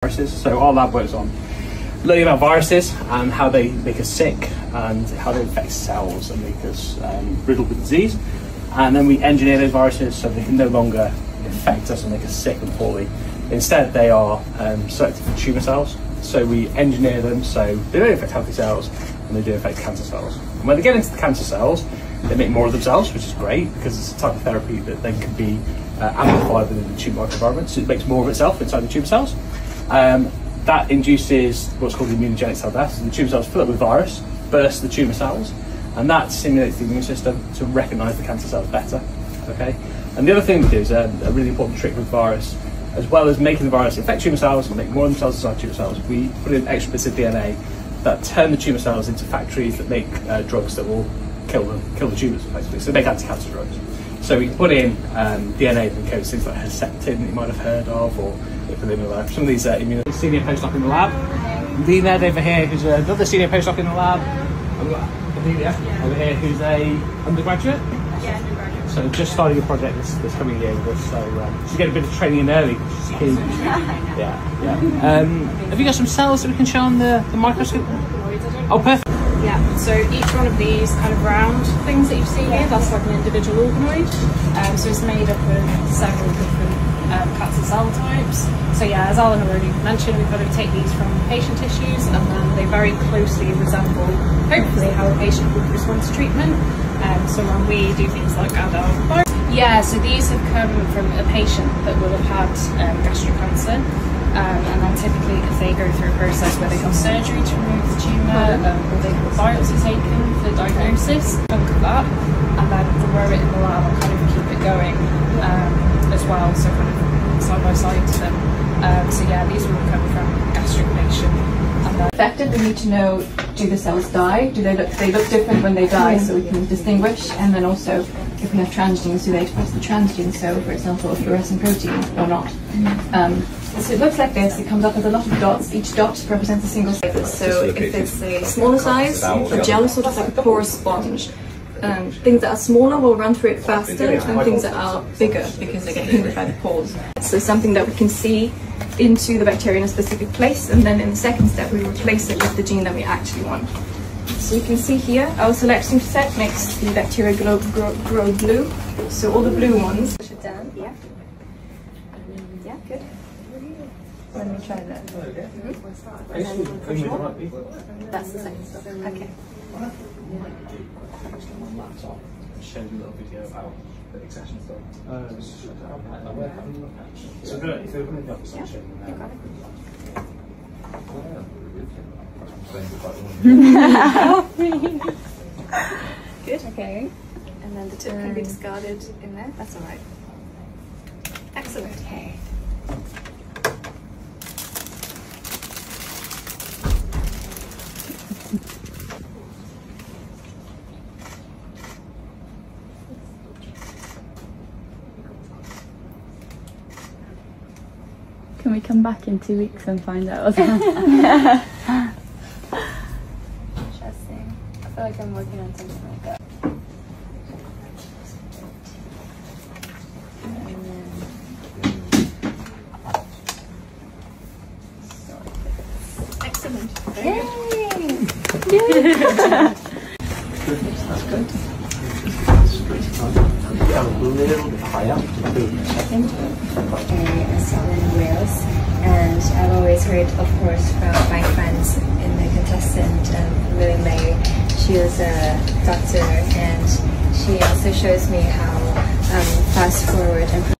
viruses. So our lab works on learning about viruses and how they make us sick and how they infect cells and make us riddled with disease. And then we engineer those viruses so they can no longer infect us and make us sick and poorly. Instead, they are selected for tumour cells. So we engineer them so they don't affect healthy cells and they do affect cancer cells. And when they get into the cancer cells, they make more of themselves, which is great because it's a type of therapy that then can be amplified within the tumour microenvironment. So it makes more of itself inside the tumour cells. That induces what's called the immunogenic cell death. So the tumour cells fill up with virus, burst the tumour cells, and that stimulates the immune system to recognise the cancer cells better. Okay. And the other thing we do is a really important trick with virus, as well as making the virus infect tumour cells and make more of themselves inside tumour cells, we put in extra bits of DNA that turn the tumour cells into factories that make drugs that will kill the tumours, basically. So they make anti-cancer drugs. So we can put in DNA that encodes things like Herceptin that you might have heard of, or some of these senior postdoc in the lab. Ned over here, who's another senior postdoc in the lab. Amelia over here, who's a undergraduate. Yeah, undergraduate. So just starting a project this coming year with us. So she's getting a bit of training in early. Yeah. Have you got some cells that we can show on the microscope? Oh, perfect. Yeah, so each one of these kind of round things that you see here, that's like an individual organoid. So it's made up of several different cancer cell types. So yeah, as Alan already mentioned, we've got to take these from patient tissues, and then they very closely resemble, hopefully, how a patient would respond to treatment. So when we do things like adult, yeah, so these have come from a patient that will have had gastric cancer. And then typically, if they go through a process where they have surgery to remove the tumour, or they have a biopsy taken for diagnosis, chunk of that, and then grow it in the lab and kind of keep it going as well, so kind of side by side to them. So yeah, these will come from gastric patient. Affected, we need to know, do the cells die? Do they look different when they die, so we can distinguish? And then also, if we have transgenes, do they express the transgene, so for example, a fluorescent protein or not? So it looks like this. It comes up with a lot of dots. Each dot represents a single cell. So if it's a smaller size, the gel is sort of like a porous sponge. Things that are smaller will run through it faster than things that are bigger because they get hindered by the pores. So something that we can see into the bacteria in a specific place, and then in the second step we replace it with the gene that we actually want. So you can see here our selection set makes the bacteria grow blue. So all the blue ones. Push it down, yeah. Yeah, good. Let me try that. And then push more. That's the second step. Okay. Show you a little video about the accession stuff. So if you're coming up, I'll show you Good. Okay. And then the tip can be discarded in there. That's all right. Excellent. Okay. Can we come back in 2 weeks and find out what's happening? Interesting. I feel like I'm working on something like that. Excellent. Yay! That's good. A little bit higher. In Wales, and I've always heard, of course, from my friends in the contestant, Lily May. She was a doctor, and she also shows me how fast forward and